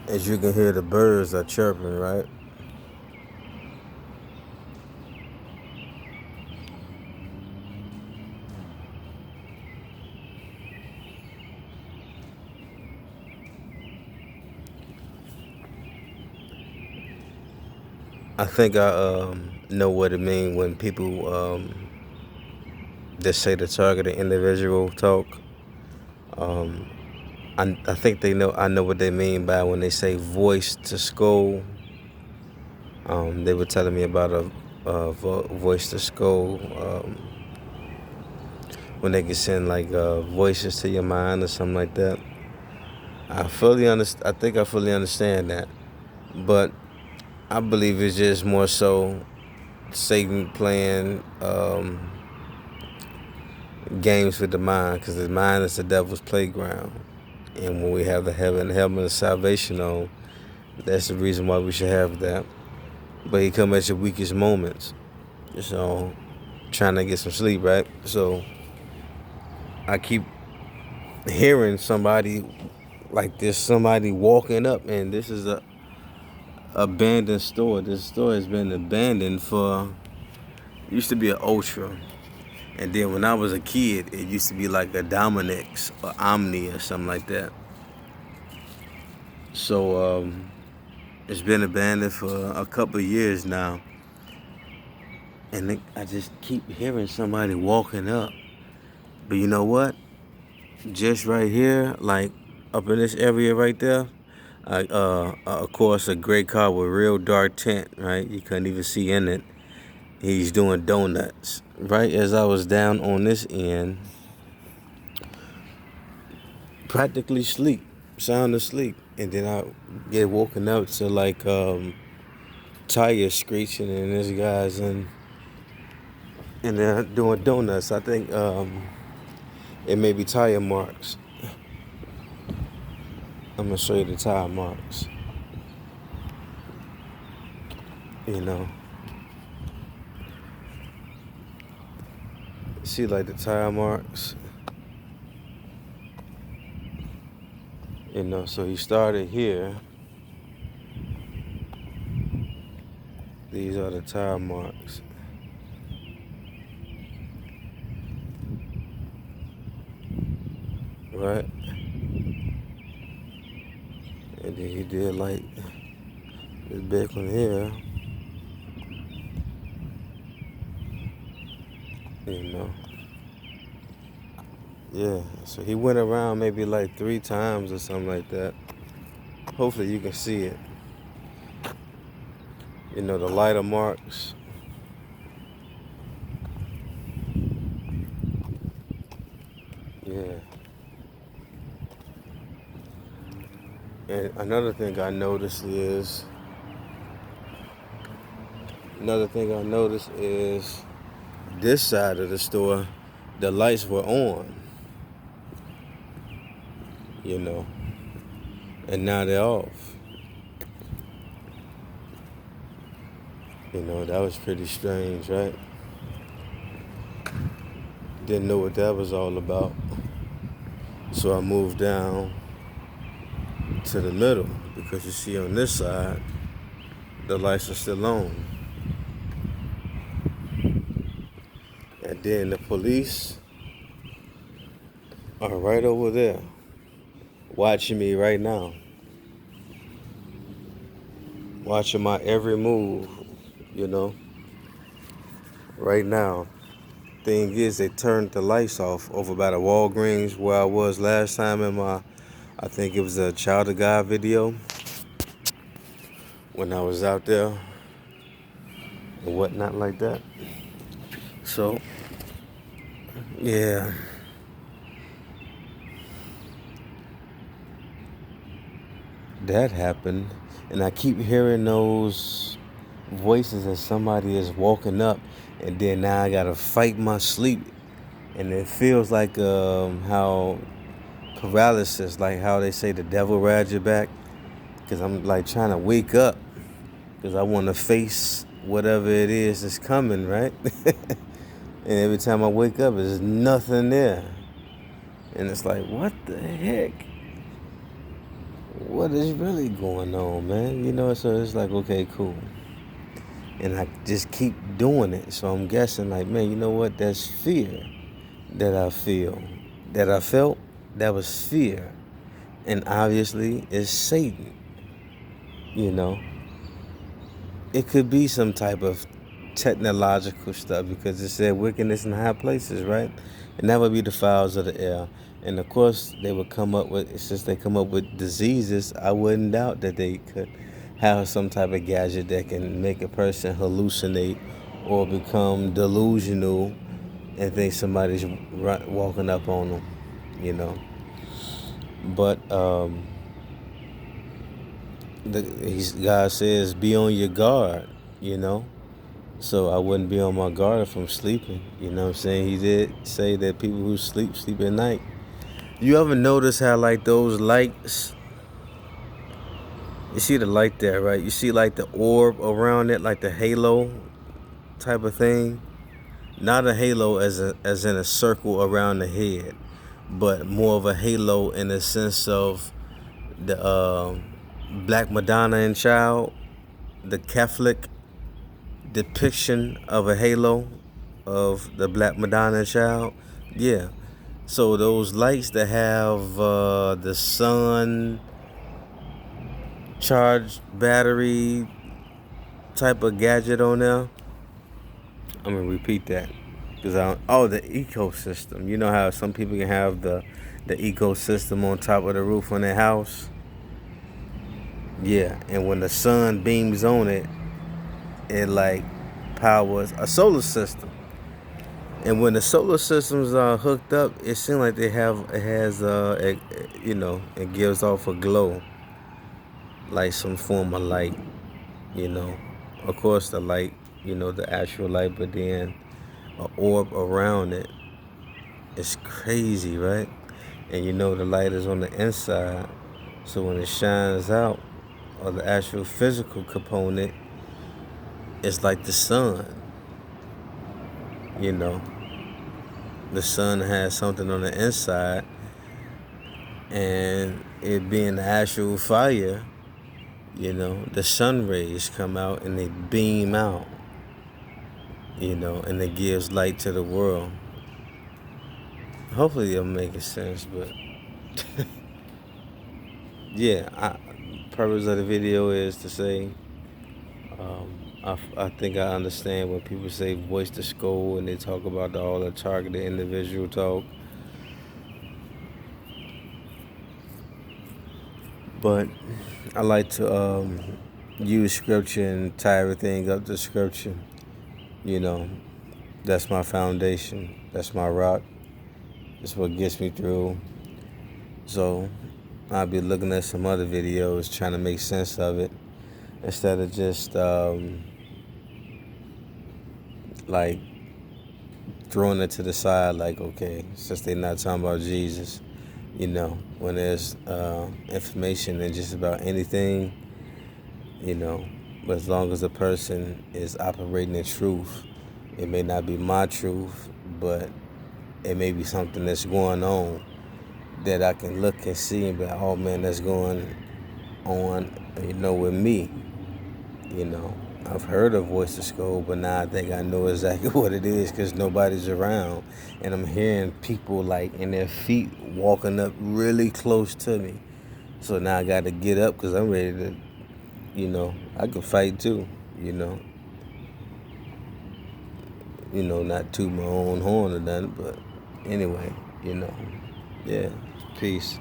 As you can hear, the birds are chirping, right? I think I know what it means when people that say the targeted individual talk. Um, I think they know. I know what they mean by when they say voice to skull. They were telling me about a voice to skull when they can send like voices to your mind or something like that. I fully understand. I think I fully understand that, but I believe it's just more so Satan playing games with the mind, because the mind is the devil's playground. And when we have the helmet of salvation on, that's the reason why we should have that. But he come at your weakest moments, so trying to get some sleep, right? So I keep hearing somebody like this, somebody walking up, and this is a abandoned store. This store has been abandoned for. Used to be an Ultra. And then when I was a kid, it used to be like a Dominex or Omni or something like that. So it's been abandoned for a couple of years now. And I just keep hearing somebody walking up. But you know what? Just right here, like up in this area right there, of course, a gray car with real dark tint, right? You couldn't even see in it. He's doing donuts. Right as I was down on this end, practically sleep, sound asleep, and then I get woken up to like tires screeching, and this guy's and they're doing donuts. I think it may be tire marks. I'm gonna show you the tire marks. You know, see like the tire marks. You know, so he started here. These are the tire marks. Right? And then he did like this big one here. You know. Yeah. So he went around maybe like 3 times or something like that. Hopefully you can see it. You know, the lighter marks. Yeah. And another thing I noticed is this side of the store, the lights were on, you know, and now they're off. You know, that was pretty strange, right? Didn't know what that was all about. So I moved down to the middle, because you see on this side, the lights are still on. And then the police are right over there watching me right now, watching my every move, you know, right now. Thing is, they turned the lights off over by the Walgreens where I was last time in my, I think it was a Child of God video when I was out there and whatnot like that. So, yeah, that happened. And I keep hearing those voices as somebody is walking up, and then now I gotta fight my sleep. And it feels like how paralysis, like how they say the devil rides your back, because I'm like trying to wake up because I want to face whatever it is that's coming, right? And every time I wake up, there's nothing there. And it's like, what the heck? what is really going on, man? You know, so it's like, okay, cool. And I just keep doing it. So I'm guessing, like, man, you know what? That's fear that I feel. That I felt, that was fear. And obviously, it's Satan, you know. It could be some type of technological stuff because it said wickedness in high places, right? And that would be the fowls of the air. And of course, they would come up with, since they come up with diseases, I wouldn't doubt that they could have some type of gadget that can make a person hallucinate or become delusional and think somebody's walking up on them, you know. But God says, be on your guard, you know. So I wouldn't be on my guard if I'm sleeping. You know what I'm saying? He did say that people who sleep at night. You ever notice how like those lights, you see the light there, right? You see like the orb around it, like the halo type of thing. Not a halo as in a circle around the head, but more of a halo in the sense of the Black Madonna and Child, the Catholic depiction of a halo of the Black Madonna Child. Yeah. So those lights that have the sun charged battery type of gadget on there. I'm gonna repeat that because the ecosystem. You know how some people can have the ecosystem on top of the roof on their house. Yeah, and when the sun beams on it, it like powers a solar system. And when the solar systems are hooked up, it seems like it has it gives off a glow, like some form of light, you know. Of course, the light, the actual light, but then an orb around it. It's crazy, right? And the light is on the inside, so when it shines out, or the actual physical component, it's like the sun, you know. The sun has something on the inside, and it being the actual fire, the sun rays come out and they beam out, and it gives light to the world. Hopefully I'm making sense, but yeah, purpose of the video is to say, I think I understand when people say voice to skull and they talk about all the targeted individual talk. But I like to use scripture and tie everything up to scripture. That's my foundation. That's my rock. That's what gets me through. So I'll be looking at some other videos trying to make sense of it instead of just like throwing it to the side like, okay, since they're not talking about Jesus, when there's information and just about anything, but as long as the person is operating in truth, it may not be my truth, but it may be something that's going on that I can look and see and be like, oh man, that's going on, with me. I've heard of Voice to Skull, but now I think I know exactly what it is because nobody's around. And I'm hearing people like in their feet walking up really close to me. So now I got to get up because I'm ready to, I can fight too, not toot my own horn or nothing, but anyway, yeah, peace.